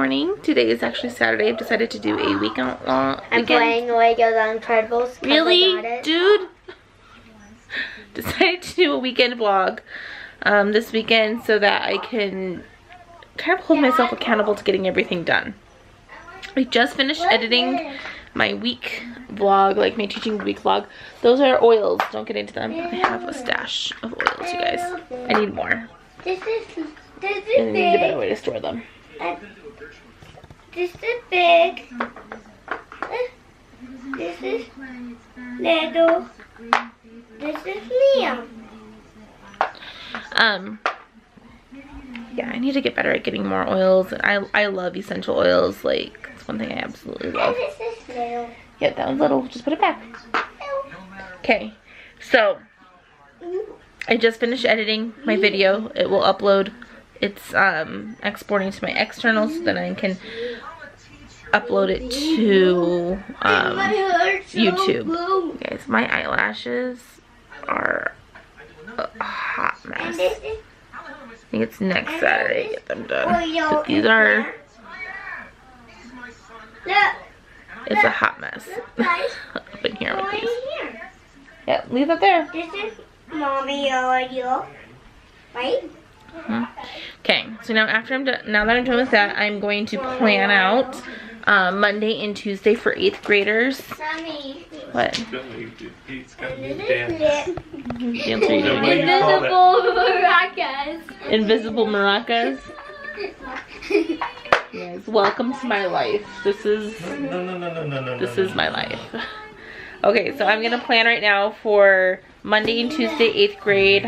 morning. Today is actually Saturday. I've decided to do a weekend long. I'm playing Legos on Incredibles. Really, dude? Decided to do a weekend vlog this weekend so that I can kind of hold myself accountable to getting everything done. I just finished editing my week vlog, like my teaching week vlog. Those are oils. Don't get into them. I have a stash of oils, you guys. I need more. This is And I need a better way to store them. This is big. This is little. This is medium. Yeah, I need to get better at getting more oils. I love essential oils. Like, it's one thing I absolutely love. And this is little. Yeah, that one's little. Just put it back. Okay, so I just finished editing my video. It will upload. It's exporting to my external so then I can upload it to YouTube. You guys, my eyelashes are a hot mess. I think it's next Saturday to get them done. But these are, it's a hot mess up in here with these. Yeah, leave that there. This is mommy audio, right? Okay, so now after I'm done, now that I'm done with that, I'm going to plan out Monday and Tuesday for 8th graders. Mommy. What? This is Invisible maracas. Invisible maracas. Yes, welcome to my life. This is this is my life. Okay, so I'm gonna plan right now for Monday and Tuesday 8th grade.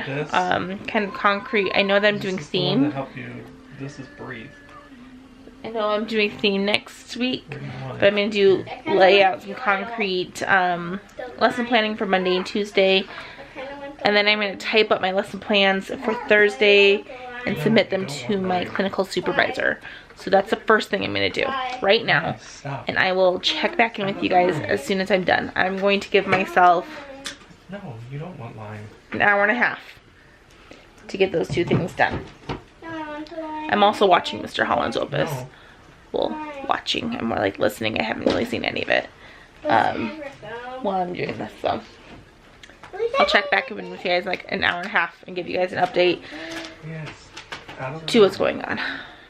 Kind of concrete. I know that I'm doing theme. This is breathe. I know I'm doing theme next week, but I'm gonna do layout, some concrete lesson planning for Monday and Tuesday, and then I'm gonna type up my lesson plans for Thursday and submit them to my clinical supervisor. So that's the first thing I'm gonna do right now, and I will check back in with you guys as soon as I'm done. I'm going to give myself No, you don't want lime. an hour and a half to get those two things done. I'm also watching Mr. Holland's Opus. Well, watching. I'm more like listening. I haven't really seen any of it while I'm doing this. So I'll check back in with you guys in like an hour and a half and give you guys an update to what's going on.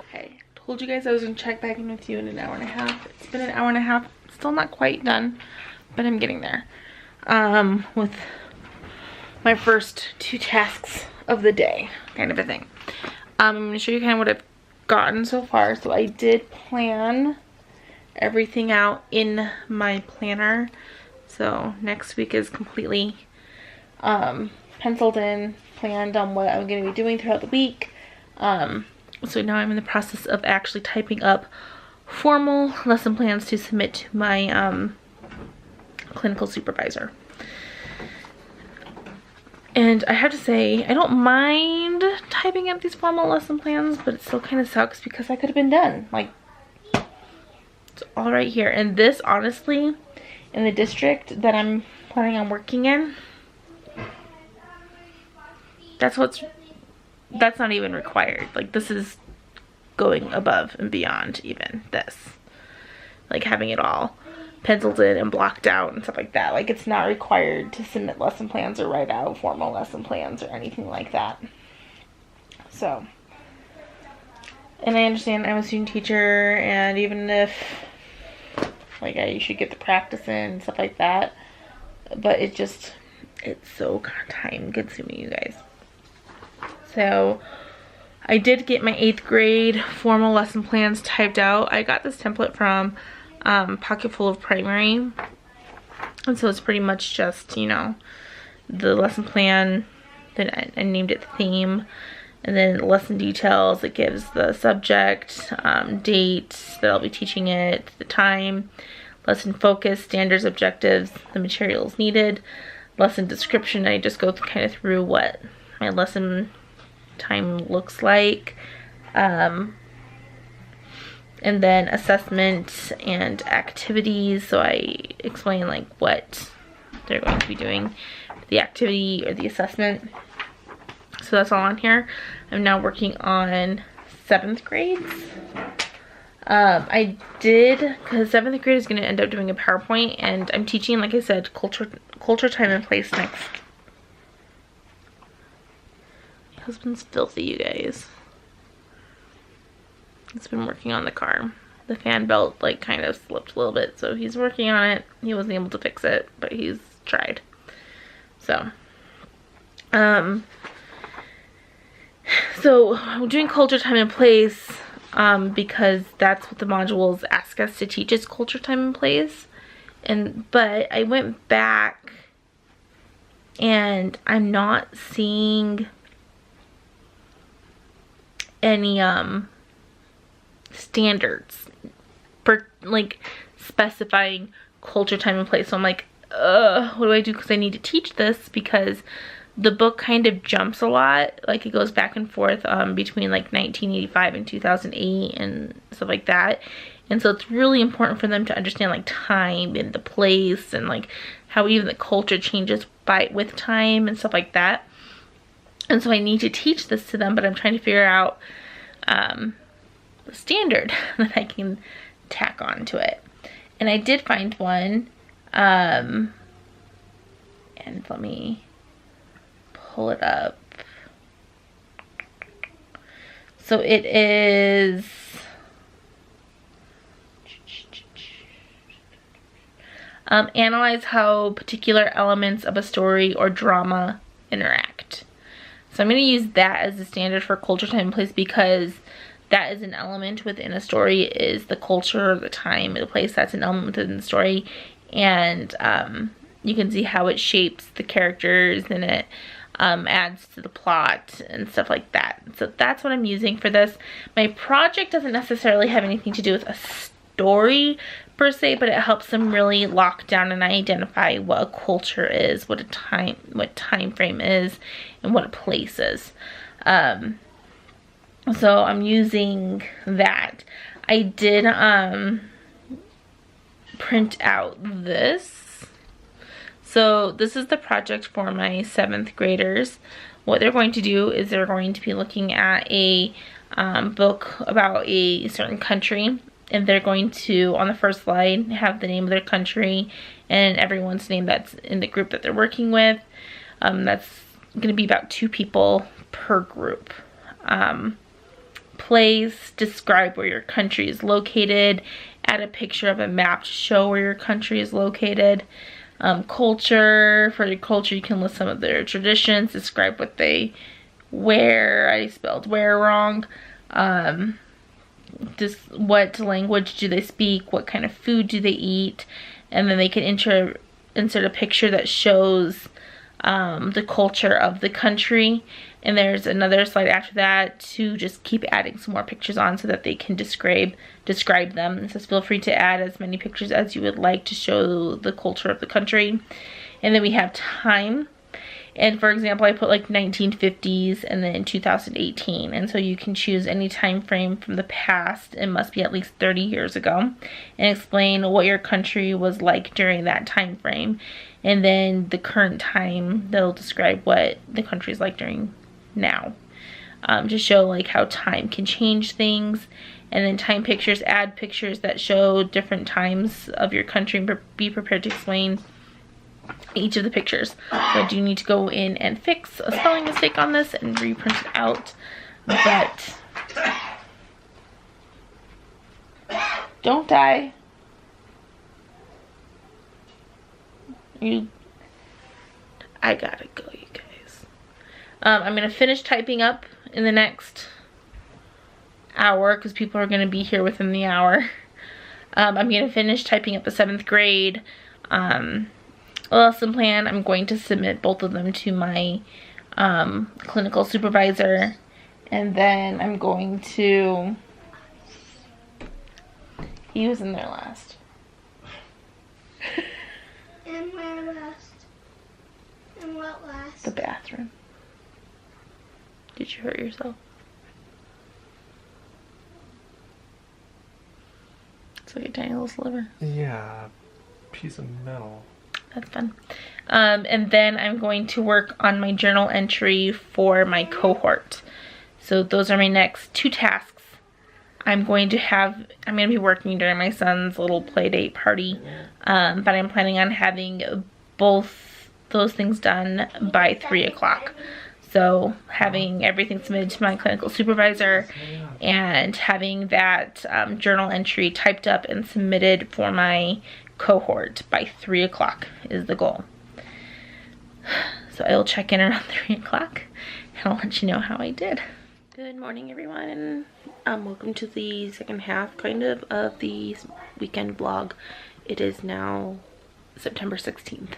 Okay, told you guys I was going to check back in with you in an hour and a half. It's been an hour and a half. Still not quite done, but I'm getting there with my first 2 tasks of the day, kind of a thing. I'm going to show you kind of what I've gotten so far. So I did plan everything out in my planner. So next week is completely penciled in, planned on what I'm going to be doing throughout the week. So now I'm in the process of actually typing up formal lesson plans to submit to my clinical supervisor. And I have to say, I don't mind typing up these formal lesson plans, but it still kind of sucks because I could have been done. Like, it's all right here. And this, honestly, in the district that I'm planning on working in, that's not even required. Like, this is going above and beyond even this. Like, having it all penciled in and blocked out and stuff like that. Like, it's not required to submit lesson plans or write out formal lesson plans or anything like that. So, and I understand I'm a student teacher, and even if like I should get the practice in and stuff like that, but it's so time consuming, you guys. So I did get my 8th grade formal lesson plans typed out. I got this template from Pocketful of Primary, and so it's pretty much just, you know, the lesson plan, then I named it theme, and then lesson details. It gives the subject, date that I'll be teaching it, the time, lesson focus, standards, objectives, the materials needed, lesson description. I just go kind of through what my lesson time looks like, and then assessment and activities. So I explain like what they're going to be doing, the activity or the assessment. So that's all on here. I'm now working on 7th grades. I did, because 7th grade is going to end up doing a PowerPoint, and I'm teaching, like I said, culture, time, and place next. My husband's filthy, you guys. He's been working on the car. The fan belt, like, kind of slipped a little bit, so he's working on it. He wasn't able to fix it, but he's tried. So, so I'm doing culture, time, and place, because that's what the modules ask us to teach, is culture, time, and place. But I went back and I'm not seeing any standards for like specifying culture, time, and place. So I'm like, what do I do? Because I need to teach this, because the book kind of jumps a lot. Like, it goes back and forth between like 1985 and 2008 and stuff like that. And so it's really important for them to understand like time and the place, and like how even the culture changes with time and stuff like that. And so I need to teach this to them, but I'm trying to figure out the standard that I can tack on to it. And I did find one, and let me pull it up. So it is analyze how particular elements of a story or drama interact. So I'm going to use that as the standard for culture, time, and place, because that is an element within a story, is the culture, the time, the place. That's an element within the story. And you can see how it shapes the characters, and it adds to the plot and stuff like that. So that's what I'm using for this. My project doesn't necessarily have anything to do with a story per se, but it helps them really lock down and identify what a culture is, what time frame is, and what a place is. So I'm using that. I did print out this. So this is the project for my 7th graders. What they're going to do is they're going to be looking at a book about a certain country, and they're going to, on the first slide, have the name of their country and everyone's name that's in the group that they're working with. That's going to be about 2 people per group. Place, describe where your country is located, add a picture of a map to show where your country is located. Culture, for your culture you can list some of their traditions, describe what they wear. I spelled wear wrong. Just what language do they speak, what kind of food do they eat, and then they can insert a picture that shows the culture of the country. And there's another slide after that to just keep adding some more pictures on so that they can describe them. It says feel free to add as many pictures as you would like to show the culture of the country. And then we have time. And for example, I put like 1950s and then 2018. And so you can choose any time frame from the past. It must be at least 30 years ago. And explain what your country was like during that time frame. And then the current time, they'll describe what the country is like during now. To show like how time can change things. And then time pictures, add pictures that show different times of your country, and be prepared to explain each of the pictures. So I do need to go in and fix a spelling mistake on this and reprint it out, but don't die. I gotta go, you guys. I'm gonna finish typing up in the next hour because people are gonna be here within the hour. I'm gonna finish typing up the 7th grade lesson plan. I'm going to submit both of them to my clinical supervisor, and then I'm going to, he was in there last. And where last? And what last? The bathroom. Did you hurt yourself? It's like a tiny little sliver. Yeah, piece of metal. That's fun. And then I'm going to work on my journal entry for my cohort. So those are my next 2 tasks I'm going to be working during my son's little play date party, but I'm planning on having both those things done by 3 o'clock. So having everything submitted to my clinical supervisor and having that journal entry typed up and submitted for my cohort by 3 o'clock is the goal. So I will check in around 3 o'clock and I'll let you know how I did. Good morning, everyone. Welcome to the second half kind of the weekend vlog. It is now September 16th.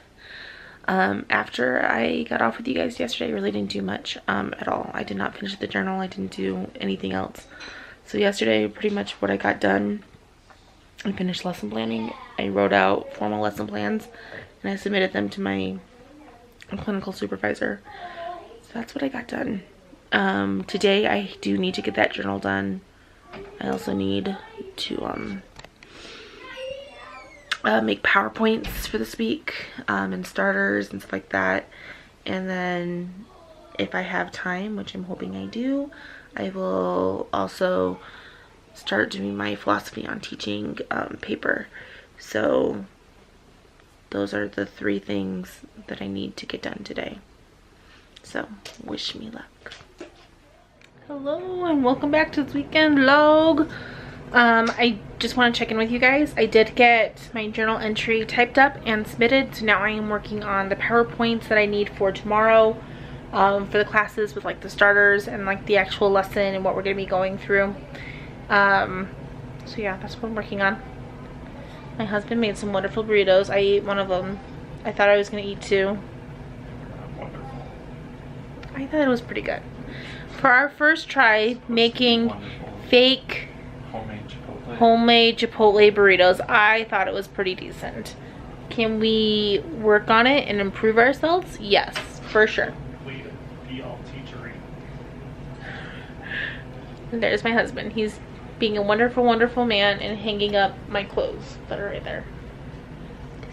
After I got off with you guys yesterday, I really didn't do much at all. I did not finish the journal. I didn't do anything else. So yesterday, pretty much what I got done, I finished lesson planning. I wrote out formal lesson plans and I submitted them to my clinical supervisor. So that's what I got done. Today I do need to get that journal done. I also need to make PowerPoints for this week and starters and stuff like that. And then if I have time, which I'm hoping I do, I will also start doing my philosophy on teaching paper. So those are the 3 things that I need to get done today. So wish me luck. Hello and welcome back to this weekend vlog. I just want to check in with you guys. I did get my journal entry typed up and submitted, so now I am working on the PowerPoints that I need for tomorrow for the classes with like the starters and like the actual lesson and what we're going to be going through. So yeah, that's what I'm working on. My husband made some wonderful burritos. I ate one of them. I thought I was going to eat 2. I thought it was pretty good. For our first try making fake homemade Chipotle burritos, I thought it was pretty decent. Can we work on it and improve ourselves? Yes, for sure. And there's my husband. He's being a wonderful, wonderful man and hanging up my clothes that are right there.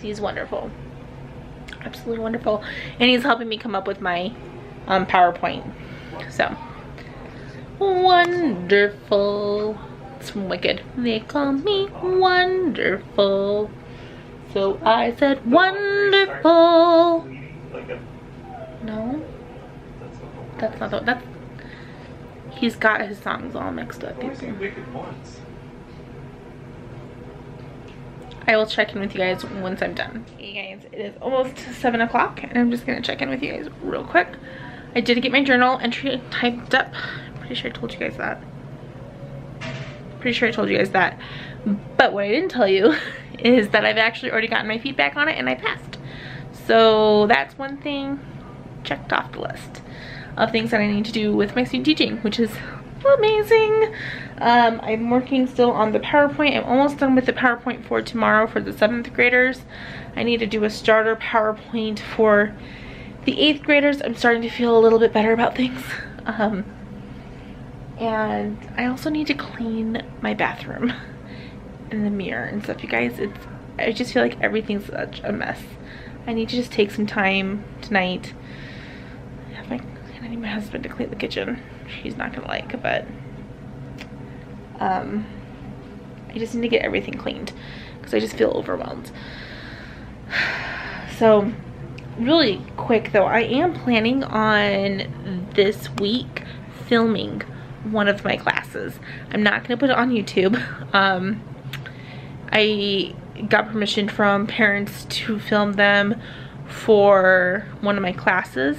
He's wonderful. Absolutely wonderful. And he's helping me come up with my PowerPoint. So, wonderful. It's from Wicked. They call me wonderful. So I said wonderful. No, that's not the, that's, he's got his songs all mixed up. I will check in with you guys once I'm done. Hey guys, it is almost 7 o'clock and I'm just gonna check in with you guys real quick. I did get my journal entry typed up. Pretty sure I told you guys that. But what I didn't tell you is that I've actually already gotten my feedback on it and I passed. So that's one thing checked off the list of things that I need to do with my student teaching, which is amazing. I'm working still on the PowerPoint. I'm almost done with the PowerPoint for tomorrow for the 7th graders. I need to do a starter PowerPoint for the 8th graders. I'm starting to feel a little bit better about things. And I also need to clean my bathroom and the mirror and stuff, you guys. I just feel like everything's such a mess. I need to just take some time tonight. I need my husband to clean the kitchen. He's not gonna like, but I just need to get everything cleaned because I just feel overwhelmed. So really quick though, I am planning on this week filming one of my classes. I'm not gonna put it on YouTube. I got permission from parents to film them for one of my classes,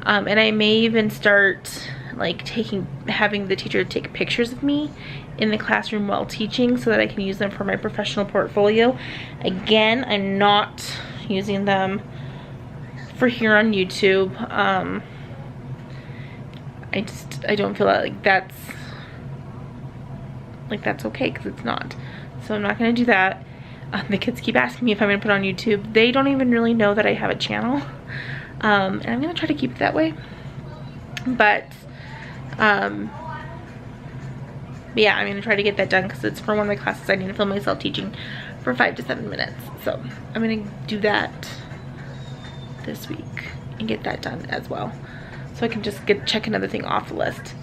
and I may even start like having the teacher take pictures of me in the classroom while teaching so that I can use them for my professional portfolio. Again, I'm not using them for here on YouTube. I don't feel like that's okay, because it's not. So I'm not gonna do that. The kids keep asking me if I'm gonna put it on YouTube. They don't even really know that I have a channel, and I'm gonna try to keep it that way. But yeah, I'm gonna try to get that done because it's for one of my classes. I need to film myself teaching for 5 to 7 minutes. So I'm gonna do that this week and get that done as well, so I can just check another thing off the list.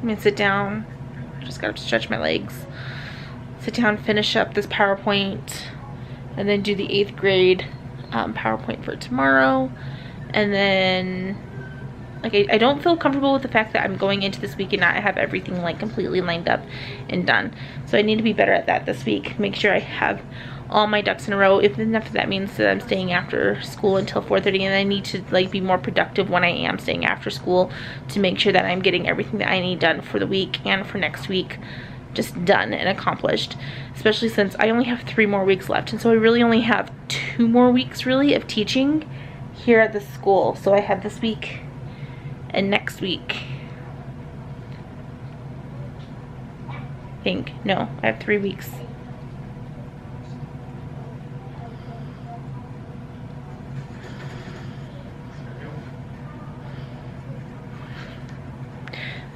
I'm gonna sit down. Just gotta stretch my legs. Sit down, finish up this PowerPoint, and then do the 8th grade PowerPoint for tomorrow. And then, like, I don't feel comfortable with the fact that I'm going into this week and not have everything like completely lined up and done. So I need to be better at that this week. Make sure I have all my ducks in a row. If that means that I'm staying after school until 4:30, and I need to like be more productive when I am staying after school to make sure that I'm getting everything that I need done for the week and for next week just done and accomplished, especially since I only have 3 more weeks left, and so I really only have 2 more weeks really of teaching here at the school. So I have this week and next week. No, I have 3 weeks.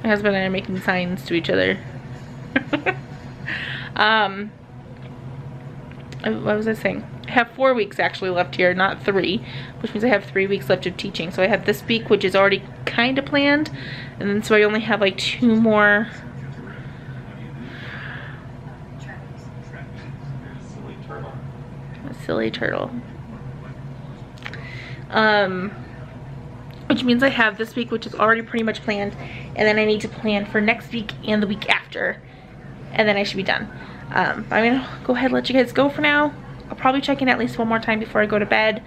My husband and I are making signs to each other. What was I saying? I have 4 weeks actually left here, not 3, which means I have 3 weeks left of teaching. So I have this week, which is already kind of planned, and then so I only have like 2 more. A silly turtle. Which means I have this week, which is already pretty much planned, and then I need to plan for next week and the week after, and then I should be done. I'm gonna go ahead and let you guys go for now. I'll probably check in at least 1 more time before I go to bed.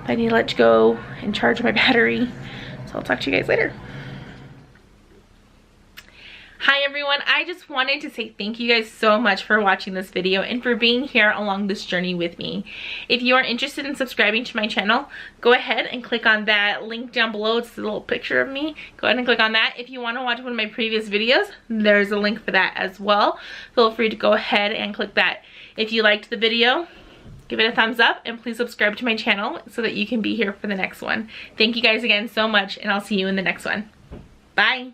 I need to let you go and charge my battery, so I'll talk to you guys later. Hi everyone, I just wanted to say thank you guys so much for watching this video and for being here along this journey with me. If you are interested in subscribing to my channel, go ahead and click on that link down below. It's a little picture of me. Go ahead and click on that. If you want to watch one of my previous videos, there's a link for that as well. Feel free to go ahead and click that. If you liked the video, give it a thumbs up and please subscribe to my channel so that you can be here for the next one. Thank you guys again so much, and I'll see you in the next one. Bye.